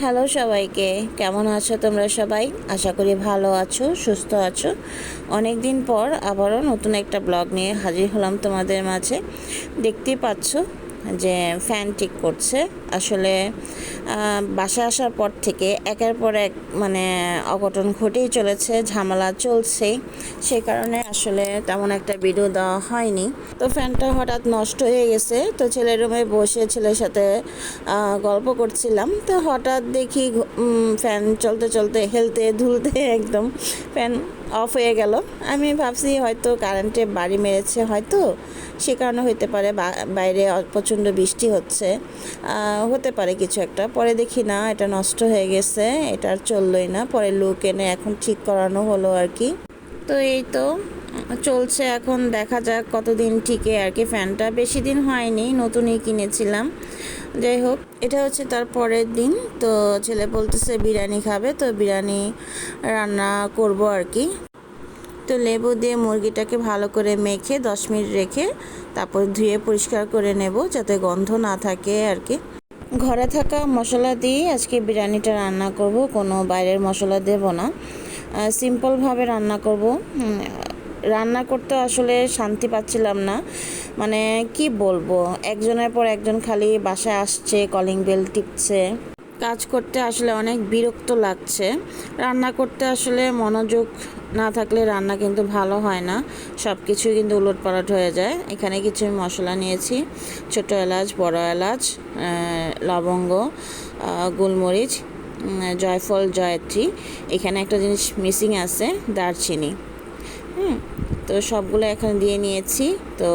Hello সবাইকে, কেমন আছো তোমরা সবাই? আশা করি ভালো আছো, সুস্থ আছো। অনেক দিন পর আবারও নতুন একটা ব্লগ নিয়ে হাজির হলাম তোমাদের মাঝে। দেখতেই পাচ্ছ যে ফ্যান ঠিক করছে। আসলে বাসায় আসার পর থেকে একের পর এক অঘটন ঘটেই চলেছে, ঝামেলা চলছেই। সেই কারণে আসলে তেমন একটা ভিডিও দেওয়া হয়নি। তো ফ্যানটা হঠাৎ নষ্ট হয়ে গেছে, তো ছেলের রুমে বসে ছেলের সাথে গল্প করছিলাম। তো হঠাৎ দেখি ফ্যান চলতে চলতে হেলতে ধুলতে একদম ফ্যান অফ হয়ে গেল। আমি ভাবছি হয়তো কারেন্টে বাড়ি মেরেছে, হয়তো সে কারণে হতে পারে, বাইরে প্রচণ্ড বৃষ্টি হচ্ছে, হতে পারে কিছু একটা। পরে দেখি না, এটা নষ্ট হয়ে গেছে, এটা আর চললোই না। পরে লোক এনে এখন ঠিক করানো হলো আর কি। তো এই তো চলছে, এখন দেখা যাক কতদিন টিকে আর কি। ফ্যানটা বেশি দিন হয়নি, নতুনই কিনেছিলাম। যাই হোক, এটা হচ্ছে তার পরের দিন। তো ছেলে বলতেছে বিরিয়ানি খাবে, তো বিরিয়ানি রান্না করব আর কি। তো লেবু দিয়ে মুরগিটাকে ভালো করে মেখে 10 মিনিট রেখে তারপর ধুয়ে পরিষ্কার করে নেব, যাতে গন্ধ না থাকে আর কি। ঘরে থাকা মশলা দিয়ে আজকে বিরিয়ানিটা রান্না করব, কোনো বাইরের মশলা দেব না, সিম্পলভাবে রান্না করব। রান্না করতে আসলে শান্তি পাচ্ছিলাম না, মানে কি বলবো, একজনের পর একজন খালি বাসায় আসছে, কলিং বেল টিপছে। কাজ করতে আসলে অনেক বিরক্ত লাগছে। রান্না করতে আসলে মনোযোগ না থাকলে রান্না কিন্তু ভালো হয় না, সব কিছুই কিন্তু উলটপালট হয়ে যায়। এখানে কিছু মশলা নিয়েছি, ছোট এলাচ, বড় এলাচ, লবঙ্গ, গোলমরিচ, জয়ফল, জয়ত্রী। এখানে একটা জিনিস মিসিং আছে, দারচিনি। তো সবগুলো এখানে দিয়ে নিয়েছি। তো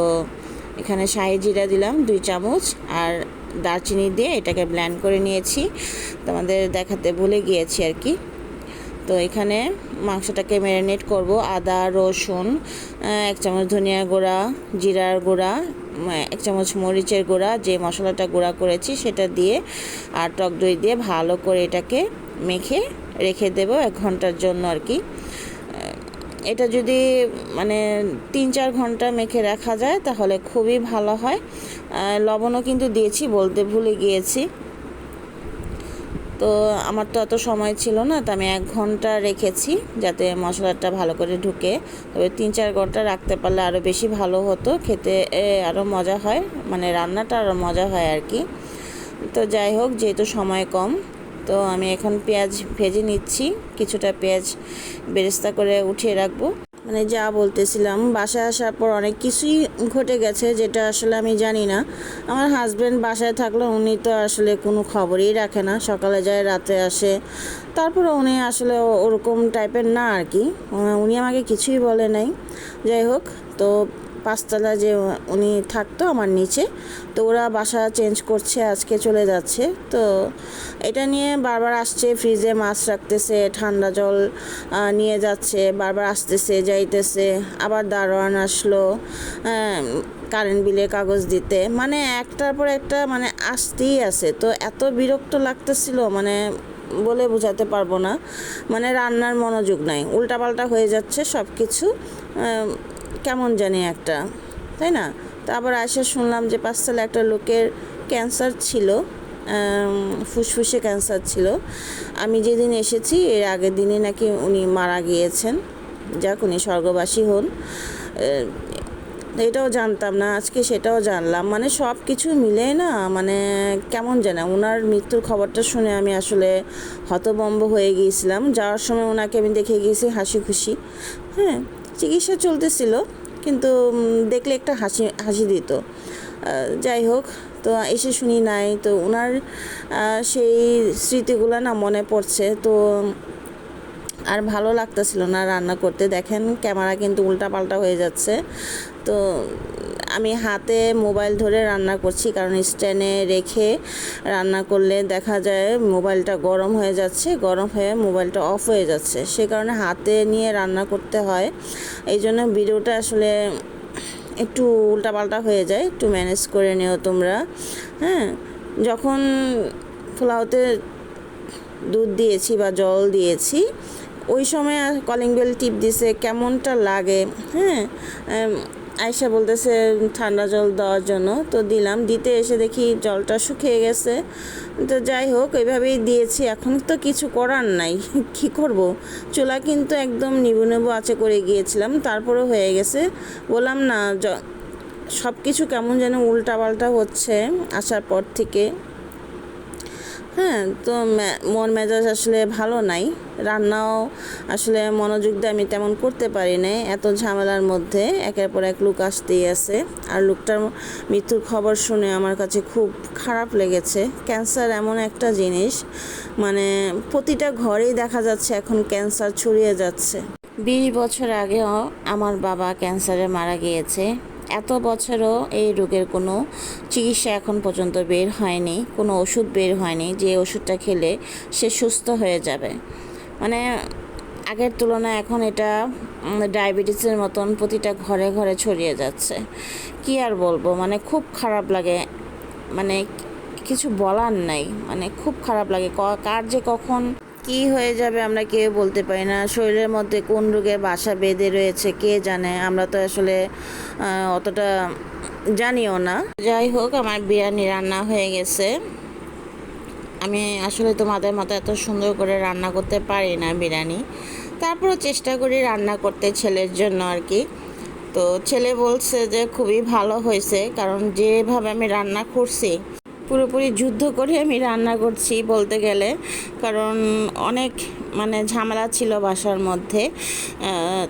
এখানে শাহি জিরা দিলাম 2 চামচ, আর দারচিনি দিয়ে এটাকে ব্লেন্ড করে নিয়েছি, তোমাদের দেখাতে ভুলে গিয়েছি আর কি। তো এখানে মাংসটাকে ম্যারিনেট করব। আদা, রসুন, 1 চামচ ধনিয়া গুঁড়া, জিরার গুঁড়া, 1 চামচ মরিচের গুঁড়া, যে মশলাটা গুঁড়া করেছি সেটা দিয়ে, আর টক দই দিয়ে ভালো করে এটাকে মেখে রেখে দেব 1 ঘন্টার জন্য আর কি। এটা যদি 3-4 ঘন্টা মেখে রাখা যায় তাহলে খুবই ভালো হয়। লবণও কিন্তু দিয়েছি, বলতে ভুলে গিয়েছি। তো আমার তো এত সময় ছিল না, তো আমি 1 ঘন্টা রেখেছি যাতে মশলাটা ভালো করে ঢুকে। তবে 3-4 ঘন্টা রাখতে পারলে আরও বেশি ভালো হতো, খেতে আরও মজা হয়, রান্নাটা আরও মজা হয় আর কি। তো যাই হোক, যেহেতু সময় কম, তো আমি এখন পেঁয়াজ ভেজে নিচ্ছি। কিছুটা পেঁয়াজ বেরেস্তা করে উঠিয়ে রাখবো। যা বলতেছিলাম, বাসায় আসার পর অনেক কিছুই ঘটে গেছে যেটা আসলে আমি জানি না। আমার হাজব্যান্ড বাসায় থাকলে উনি তো আসলে কোনো খবরই রাখে না, সকালে যায় রাতে আসে। তারপরে উনি আসলে ওরকম টাইপের না আর কি, উনি আমাকে কিছুই বলে নাই। যাই হোক, তো 5তলা যে উনি থাকতো আমার নিচে, তো ওরা বাসা চেঞ্জ করছে, আজকে চলে যাচ্ছে। তো এটা নিয়ে বারবার আসছে, ফ্রিজে মাছ রাখতেছে, ঠান্ডা জল নিয়ে যাচ্ছে, বারবার আসতেছে যাইতেছে। আবার দারোয়ান আসলো কারেন্ট বিলের কাগজ দিতে, একটার পর একটা আসতেই আছে। তো এত বিরক্ত লাগতেছিল, বলে বোঝাতে পারবো না। রান্নার মনোযোগ নাই, উল্টাপাল্টা হয়ে যাচ্ছে সব কিছু, কেমন জানি একটা, তাই না? তো আবার এসে শুনলাম যে 5তলায় একটা লোকের ক্যান্সার ছিল, ফুসফুসে ক্যান্সার ছিল। আমি যেদিন এসেছি এর আগের দিনই নাকি উনি মারা গিয়েছেন। যাক, উনি স্বর্গবাসী হন। এটাও জানতাম না, আজকে সেটাও জানলাম। সব কিছু মিলে না, কেমন জানে, ওনার মৃত্যুর খবরটা শুনে আমি আসলে হতভম্ব হয়ে গিয়েছিলাম। যাওয়ার সময় ওনাকে আমি দেখে গিয়েছি হাসি খুশি, চিকিৎসা চলতেছিল, কিন্তু দেখলে একটা হাসি হাসি দিত। যাই হোক, তো এসে শুনি নাই। তো ওনার সেই স্মৃতিগুলো না মনে পড়ছে, তো আর ভালো লাগতেছিল না রান্না করতে। দেখেন, ক্যামেরা কিন্তু উল্টাপাল্টা হয়ে যাচ্ছে। তো আমি হাতে মোবাইল ধরে রান্না করছি, কারণ স্ট্যান্ডে রেখে রান্না করলে দেখা যায় মোবাইলটা গরম হয়ে যাচ্ছে, গরম হয়ে মোবাইলটা অফ হয়ে যাচ্ছে। সে কারণে হাতে নিয়ে রান্না করতে হয়। এই জন্য ভিডিওটা আসলে একটু উল্টাপাল্টা হয়ে যায়, একটু ম্যানেজ করে নিও তোমরা। যখন পোলাওতে দুধ দিয়েছি বা জল দিয়েছি, ওই সময় কলিং বেল টিপ দিছে, কেমনটা লাগে। আয়শা বলতেছে ঠান্ডা জল দেওয়ার জন্য, তো দিলাম। দিতে এসে দেখি জলটা শুকিয়ে গেছে। তো যাই হোক, এইভাবেই দিয়েছি। এখন তো কিছু করার নাই, কি করব। চুলা কিন্তু একদম নিবু নিবু আঁচে করে গিয়েছিলাম, তারপরেও হয়ে গেছে। বললাম না, সব কিছু কেমন যেন উল্টাপাল্টা হচ্ছে আসার পর থেকে। হ্যাঁ, তো মন মেজাজ আসলে ভালো নাই। রান্নাও আসলে মনোযোগ দিয়ে আমি তেমন করতে পারি নাই, এত ঝামেলার মধ্যে একের পর এক লোক আসতেই আছে। আর লোকটার মৃত্যুর খবর শুনে আমার কাছে খুব খারাপ লেগেছে। ক্যান্সার এমন একটা জিনিস, মানে প্রতিটা ঘরেই দেখা যাচ্ছে এখন ক্যান্সার ছড়িয়ে যাচ্ছে। 20 বছর আগেও আমার বাবা ক্যান্সারে মারা গিয়েছে। এত বছরও এই রোগের কোনো চিকিৎসা এখন পর্যন্ত বের হয়নি, কোনো ওষুধ বের হয়নি যে ওষুধটা খেলে সে সুস্থ হয়ে যাবে। মানে আগের তুলনায় এখন এটা ডায়াবেটিসের মতন প্রতিটা ঘরে ঘরে ছড়িয়ে যাচ্ছে। কি আর বলবো, মানে খুব খারাপ লাগে, মানে কিছু বলার নাই, মানে খুব খারাপ লাগে। কার যে কখন কি হয়ে যাবে আমরা কেউ বলতে পারি না। শরীরের মধ্যে কোন রোগের বাসা বেঁধে রয়েছে কে জানে, আমরা তো আসলে অতটা জানিও না। যাই হোক, আমার বিরিয়ানি রান্না হয়ে গেছে। আমি আসলে তোমাদের মতো এত সুন্দর করে রান্না করতে পারি না বিরিয়ানি, তারপরও চেষ্টা করি রান্না করতে ছেলের জন্য আর কি। তো ছেলে বলছে যে খুবই ভালো হয়েছে, কারণ যেভাবে আমি রান্না করছি পুরোপুরি যুদ্ধ করে আমি রান্না করছি বলতে গেলে। কারণ অনেক মানে ঝামেলা ছিল বাসার মধ্যে,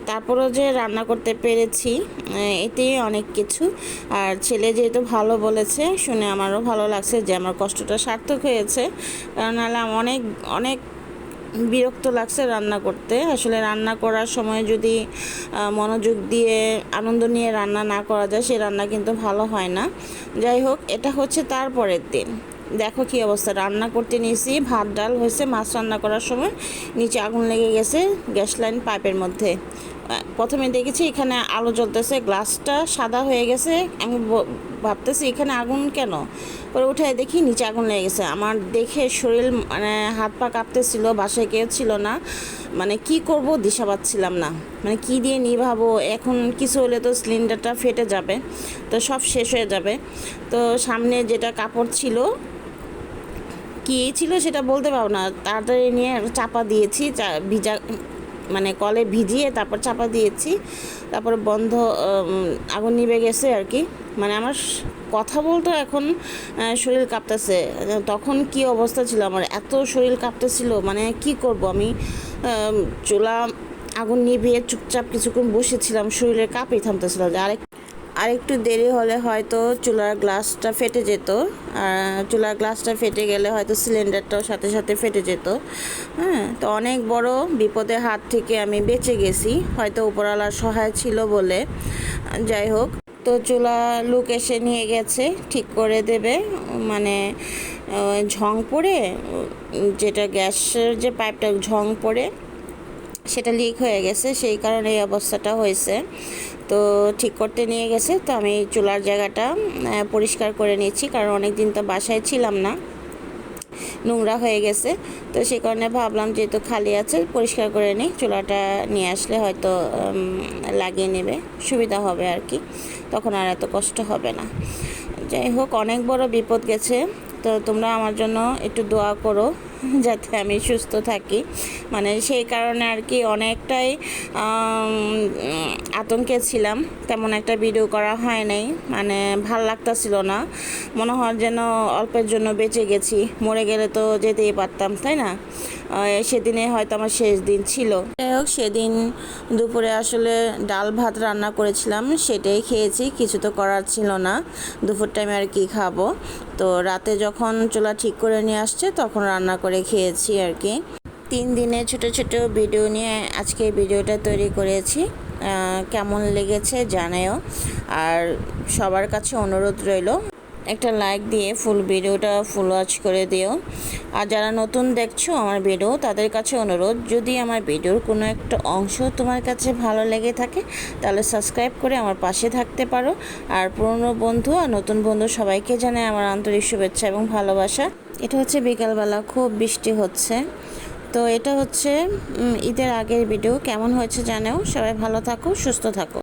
তারপরও যে রান্না করতে পেরেছি এতেই অনেক কিছু। আর ছেলে যেহেতু ভালো বলেছে শুনে আমারও ভালো লাগছে যে আমার কষ্টটা সার্থক হয়েছে। কারণ নাহলে অনেক অনেক বিরক্ত লাগছে রান্না করতে। আসলে রান্না করার সময় যদি মনোযোগ দিয়ে আনন্দ নিয়ে রান্না না করা যায়, সে রান্না কিন্তু ভালো হয় না। যাই হোক, এটা হচ্ছে তারপরের দিন। দেখো কি অবস্থা, রান্না করতে নিয়েছি, ভাত ডাল হয়েছে, মাছ রান্না করার সময় নিচে আগুন লেগে গেছে গ্যাস লাইন পাইপের মধ্যে। প্রথমে দেখেছি এখানে আলো জ্বলতেছে, গ্লাসটা সাদা হয়ে গেছে। আমি ভাবতেছি এখানে আগুন কেন, পরে উঠে দেখি নিচে আগুন লেগে গেছে। আমার দেখে শরীর মানে হাত পা কাঁপতেছিল, বাসায় কেউ ছিল না, মানে কি করব দিশা পাচ্ছিলাম না, মানে কি দিয়ে নিভাবো। এখন কিছু হলে তো সিলিন্ডারটা ফেটে যাবে, তো সব শেষ হয়ে যাবে। তো সামনে যেটা কাপড় ছিল, কী ছিল সেটা বলতে পারবো না, তাড়াতাড়ি নিয়ে চাপা দিয়েছি, ভিজা মানে কলে ভিজিয়ে তারপর চাপা দিয়েছি। তারপর বন্ধ, আগুন নিভে গেছে আর কি। মানে আমার কথা বলতে এখন শরীর কাঁপতেছে। তখন কি অবস্থা ছিল আমার, এত শরীর কাঁপতেছিল, মানে কি করব আমি। চুলা আগুন নিভিয়ে চুপচাপ কিছুক্ষণ বসেছিলাম, শরীরের কাঁপই থামতেছিল। আরেকটু দেরি হলে হয়তো চুলার গ্লাসটা ফেটে যেত। আর চুলার গ্লাসটা ফেটে গেলে হয়তো সিলিন্ডারটাও সাথে সাথে ফেটে যেত। হ্যাঁ, তো অনেক বড় বিপদের হাত থেকে আমি বেঁচে গেছি, হয়তো উপরওয়ালার সহায় ছিল বলে। যাই হোক, তো চুলা লোক এসে নিয়ে গেছে, ঠিক করে দেবে। মানে ঝং পড়ে, যেটা গ্যাসের যে পাইপটা ঝং পড়ে সেটা লিক হয়ে গেছে, সেই কারণে এই অবস্থাটা হয়েছে। তো ঠিক করতে নিয়ে গেছে, তো আমি চুলার জায়গাটা পরিষ্কার করে নিচ্ছি, কারণ অনেক দিন তো বাসায় ছিলাম না, নোংরা হয়ে গেছে। তো সেই কারণে ভাবলাম যেহেতু খালি আছে পরিষ্কার করে নিই, চুলাটা নিয়ে আসলে হয়তো লাগিয়ে নেবে, সুবিধা হবে আর কি, তখন আর এত কষ্ট হবে না। যাই হোক, অনেক বড় বিপদ গেছে। তো তোমরা আমার জন্য একটু দোয়া করো যাতে আমি সুস্থ থাকি। মানে সেই কারণে আর কি অনেকটাই আতঙ্কে ছিলাম, তেমন একটা ভিডিও করা হয় নাই, মানে ভাল লাগতাছিল না। মনে হয় যেন অল্পের জন্য বেঁচে গেছি, মরে গেলে তো যেতেই পারতাম, তাই না। সেদিনে হয়তো আমার শেষ দিন ছিল। যাই হোক, সেদিন দুপুরে আসলে ডাল ভাত রান্না করেছিলাম, সেটাই খেয়েছি, কিছু তো করার ছিল না। দুপুর টাইমে আর কি খাবো। তো রাতে যখন চুলা ঠিক করে নিয়ে আসছে তখন রান্না করে খেয়েছি আর কি। 3 দিনে ছোট ছোট ভিডিও নিয়ে আজকে ভিডিওটা তৈরি করেছি। কেমন লেগেছে জানাও। আর সবার কাছে অনুরোধ রইল, একটা লাইক দিয়ে ফুল ভিডিওটা ফুল ওয়াচ করে দিও। আর যারা নতুন দেখছো আমার ভিডিও, তাদের কাছে অনুরোধ, যদি আমার ভিডিওর কোনো একটা অংশ তোমার কাছে ভালো লেগে থাকে তাহলে সাবস্ক্রাইব করে আমার পাশে থাকতে পারো। আর পুরনো বন্ধু আর নতুন বন্ধু সবাইকে জানাই আমার আন্তরিক শুভেচ্ছা এবং ভালোবাসা। এটা হচ্ছে বিকালবেলা, খুব বৃষ্টি হচ্ছে। তো এটা হচ্ছে ঈদের আগের ভিডিও, কেমন হয়েছে জানাও। সবাই ভালো থাকো, সুস্থ থাকো।